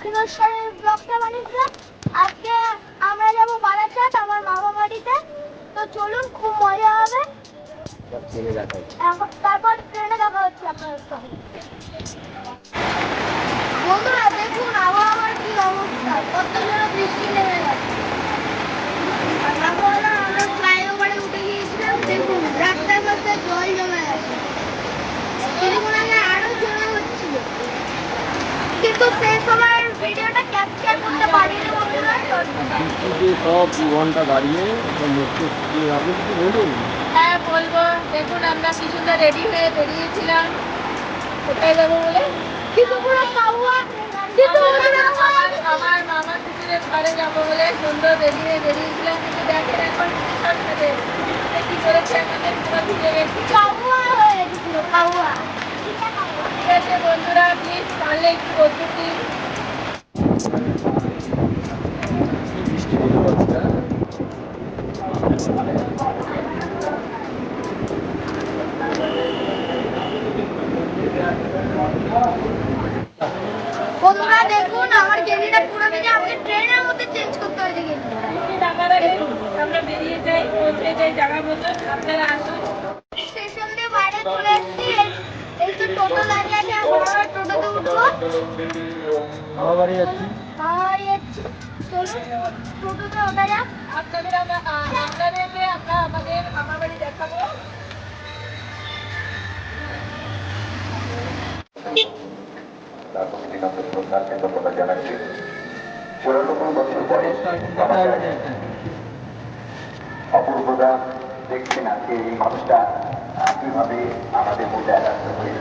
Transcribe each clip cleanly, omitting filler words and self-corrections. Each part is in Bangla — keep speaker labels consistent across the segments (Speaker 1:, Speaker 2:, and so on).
Speaker 1: দক্ষিণেশ্বরের ব্লগটা বানিয়েছিলাম। আজকে আমরা যাবো বারাসাত আমার মামা বাড়িতে। তো চলুন, খুব মজা হবে। তারপর ট্রেনে দেখা হচ্ছে আপনাদের সঙ্গে। বন্ধুরা দেখুন আবহাওয়ার কি অবস্থা, কত জোরে বৃষ্টি নেমে গেছে। আমরা ফ্লাইওভারে উঠে গিয়েছিলাম, দেখুন রাস্তার মধ্যে জল জমে গেছে। কিছুক্ষণ আগে আরো জোরে হচ্ছিল, কিন্তু সেই সময় ভিডিওটা ক্যাপচার করতে পারিনি বন্ধুরা।
Speaker 2: সব 2 ঘন্টা দাঁড়িয়ে মুখে আপনি কিছু বলুন।
Speaker 3: হ্যাঁ বলবো, দেখুন আমরা কি সুন্দর রেডি হয়ে বেরিয়েছিলাম কোথায় যাবো বলে।
Speaker 1: কিন্তু পুরো কাউয়া,
Speaker 3: আমার মামা কুকুরের ঘরে যাবো বলে সুন্দর রেডি হয়ে বেরিয়েছিলাম, কিন্তু দেখেন এখন কি করেছে আমাদের পুরো ভিজে গেছি।
Speaker 1: কাউয়া হয়ে গেছিল, কাউয়া।
Speaker 3: ঠিক আছে বন্ধুরা, প্লিজ পারলে একটু বন্ধু দিন।
Speaker 2: বৃষ্টি হতে পারছে
Speaker 1: বন্ধুরা দেখুন আমার গেঞ্জিটা পুরো ভিজে, আমাকে ট্রেনের মধ্যে চেঞ্জ করতে হয়েছে গেঞ্জি।
Speaker 3: আমরা বেরিয়ে যাই, পৌঁছে যাই জায়গা মতন, আপনারা আসুন।
Speaker 1: স্টেশন দিয়ে বাইরে চলে এসেছি। এই তো টোটো দাঁড়িয়ে আছে, আমরা টোটোতে উঠবো।
Speaker 2: আমার বাড়ি যাচ্ছি।
Speaker 1: চলুন টোটোতে ওঠা যাক।
Speaker 3: আপনাদেরকে আমরা আমাদের মামা বাড়ি দেখাবো।
Speaker 4: অপূর্বদা দেখছেন আজকে এই মানুষটা কিভাবে আমাদের মধ্যে একাত্ম হয়ে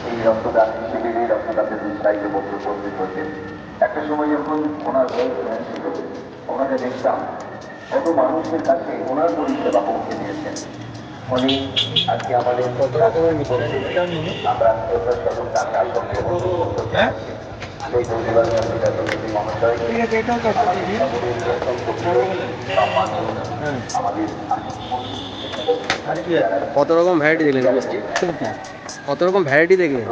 Speaker 4: এই রক্তদান শিবিরে রক্তদানের উৎসাহিত বন্ধু উপস্থিত হচ্ছেন। একটা সময় যখন ওনার বয়স ছিল, ওনাকে দেখতাম কত মানুষের কাছে ওনার পরিষেবা পৌঁছে দিয়েছেন। উনি আজকে আমাদের আমরা সেই পরিবার মহাশয়
Speaker 2: কত রকম ভ্যারাইটি দেখলেন? কত রকম ভ্যারাইটি দেখলেন?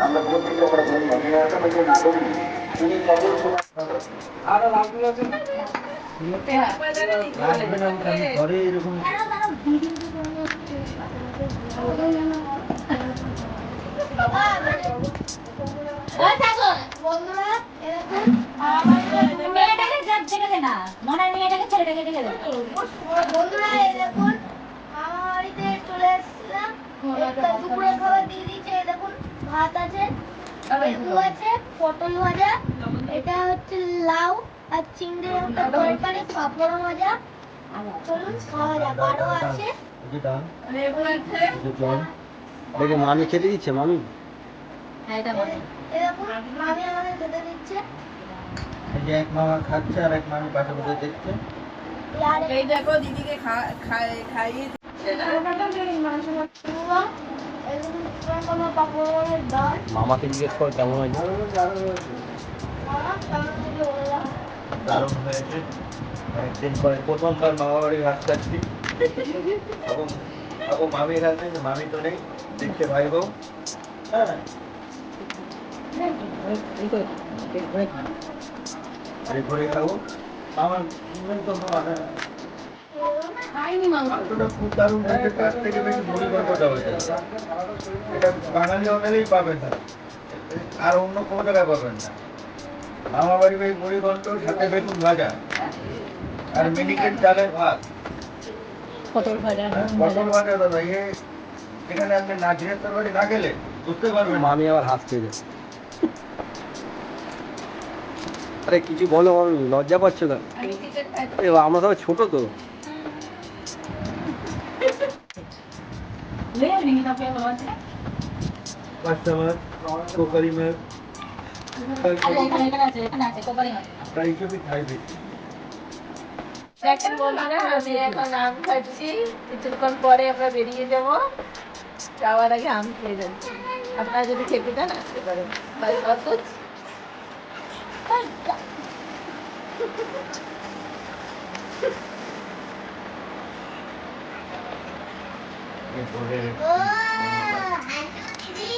Speaker 4: আমরা প্রত্যেকটা আমরা ধন্য তিনি সকল সময়
Speaker 2: ঘরে এরকম
Speaker 1: বন্ধুরা এরকম বন্ধুরা এই দেখুন আমার বাড়িতে চলে এসেছিলাম। দুপুরে খাবার দিয়ে দিচ্ছে। এই দেখুন ভাত আছে, বেগুন আছে, পটল ভাজা, এটা হচ্ছে লাউ আর চিংড়ি একটা তরকারি, পাঁপড় ভাজা। চলুন খাওয়া যাক। আরো আছে
Speaker 2: দেখে মামি খেতে দিচ্ছে। মামি
Speaker 1: এরকম মামি আমাদের খেতে দিচ্ছে।
Speaker 2: এক মামা খাচ্ছে আর এক মামি পাশে বসে দেখছে।
Speaker 3: এই দেখো দিদিকে খাইয়ে
Speaker 2: মামাকে জিজ্ঞেস কর কেমন হয়েছে। দারুণ হয়েছে। অনেকদিন পরে প্রথমবার মামা বাড়ি ভাত খাচ্ছি। এখন মামি এখানে, মামি তো নেই, দেখছে ভাই বউ। হ্যাঁ ঘুরে খাবো। আমার তো খুব দারুণ হয়েছে। তার থেকে বেশি মুড়ি গল্পটা হয়েছে। এটা বাঙালি অনেকেই পাবেন না, আর অন্য কোনো জায়গায় পাবেন না। মামা বাড়ি ওই মুড়ি ঘন্ট, সাথে বেগুন ভাজা আর মিনিকেট চালের ভাত,
Speaker 3: পটল ভাজা।
Speaker 2: পটল ভাজা। দাদা এখানে আপনি নাচের তরকারি না খেলে বুঝতে পারবেন। মামি আবার হাসতে যায়। আরে কিছু বলো, লজ্জা পাচ্ছ না? আমরা সবাই ছোট তো। পাঁচটা মাছ, কোকারি মাছ, প্রায় হিসেবে খাই বেশি।
Speaker 3: দেখেন বন্ধুরা, আমি এখন আম খাচ্ছি। কিছুক্ষণ পরে আমরা বেরিয়ে যাবো। যাওয়ার আগে আম খেয়ে যাচ্ছি। আপনারা যদি খেতে চান আসতে পারেন।
Speaker 2: এরপরে
Speaker 1: ও দিদি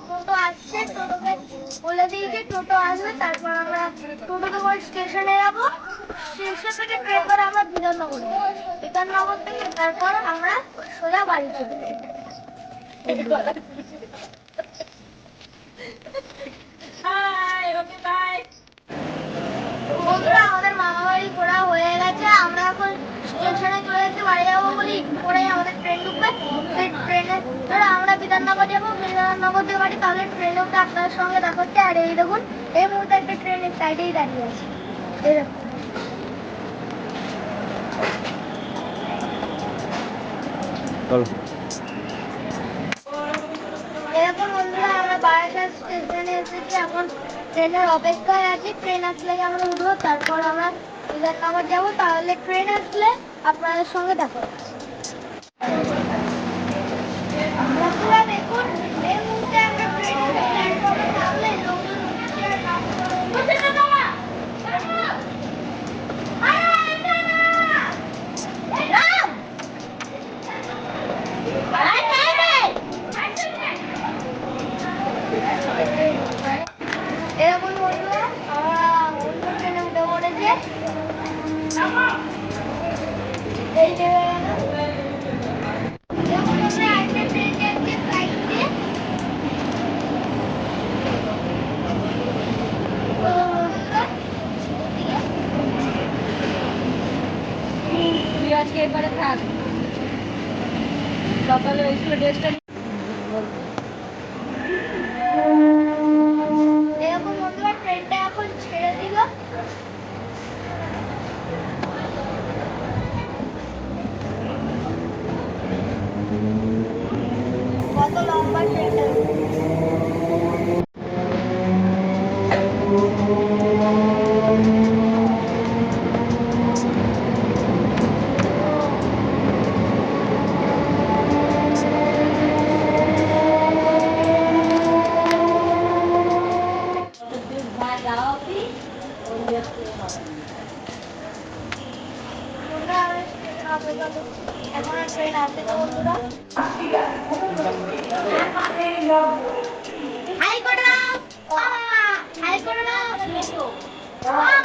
Speaker 1: টোটো আসছে, টোটোকে বলে দিয়েছে টোটো আসবে, তারপর আমরা টোটোতে করে স্টেশনে যাবো। স্টেশন থেকে ট্রেন করে আমরা বিধাননগর যাবো। বিধাননগর থেকে তারপর আমরা সোজা বাড়ি চলে যাবো। বন্ধুরা আমাদের মামা বাড়ি ঘোরা হয়ে গেছে, আমরা এখন স্টেশনে চলে এসেছি। বাড়ি যাবো বলি পরে আমাদের ট্রেন ঢুকবে, সেই ট্রেনে ধরো আমরা বিধাননগর যাবো, বিধাননগর থেকে বাড়ি, তাহলে ট্রেনে উঠে আপনাদের সঙ্গে দেখা হচ্ছে। আর এই দেখুন এই মুহূর্তে একটা ট্রেনের সাইডেই দাঁড়িয়ে আছে, এই দেখুন। এরকম বন্ধুরা আমরা বারাসাত স্টেশনে এসেছি, এখন ট্রেনের অপেক্ষায় আছি। ট্রেন আসলে আমরা উঠবো, তারপর আমরা বিধাননগর যাবো, তাহলে ট্রেন আসলে আপনাদের সঙ্গে দেখা হচ্ছে। বন্ধুরা দেখুন এই মুহূর্তে আমরা ট্রেনের প্ল্যাটফর্মে থাকলে লোকজন উঠছে আর নামছে। উঠছে না বাবা, এরকম বন্ধুরা আমরা অন্য ট্রেনে উঠে পড়েছি। এই যে এরকম আমরা আরেকটা ট্রেন যাচ্ছে সাইড দিয়ে।
Speaker 3: তুই আজকে এবারে থাক, সকালে স্কুলে ড্রেসটা
Speaker 1: এরকম বন্ধুরা ট্রেনটা এখন ছেড়ে দিল। কত লম্বা ট্রেনটা, এখন ট্রেন আসে না বন্ধুরা। হাই করে দাও মামা, হাই করে দাও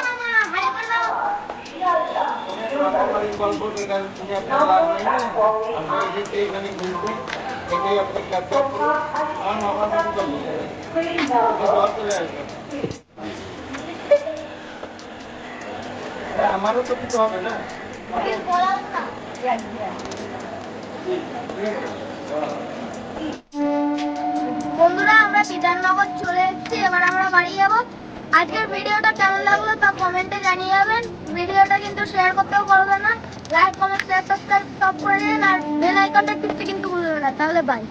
Speaker 1: মামা, হাই করে দাও।
Speaker 2: গল্প এখানে শুনে আপনার লাভ নেই না, আমরা এসেছি এখানে ঘুরতে, এটাই আপনি ক্যাপচার করুন। আমার মামার বাড়ি চলে আসবে, আমারও তো কিছু হবে না।
Speaker 1: বলাম না বন্ধুরা আমরা বিধাননগর চলে এসেছি, এবার আমরা বাড়ি যাবো। আজকের ভিডিওটা কেমন লাগলো তা কমেন্টে জানিয়ে যাবেন। ভিডিওটা কিন্তু শেয়ার করতেও ভুলবেন না, লাইক কমেন্ট শেয়ার সাবস্ক্রাইব সব করে দিন, আর বেল আইকনটা টিপতে কিন্তু ভুলবেন না। তাহলে বাই।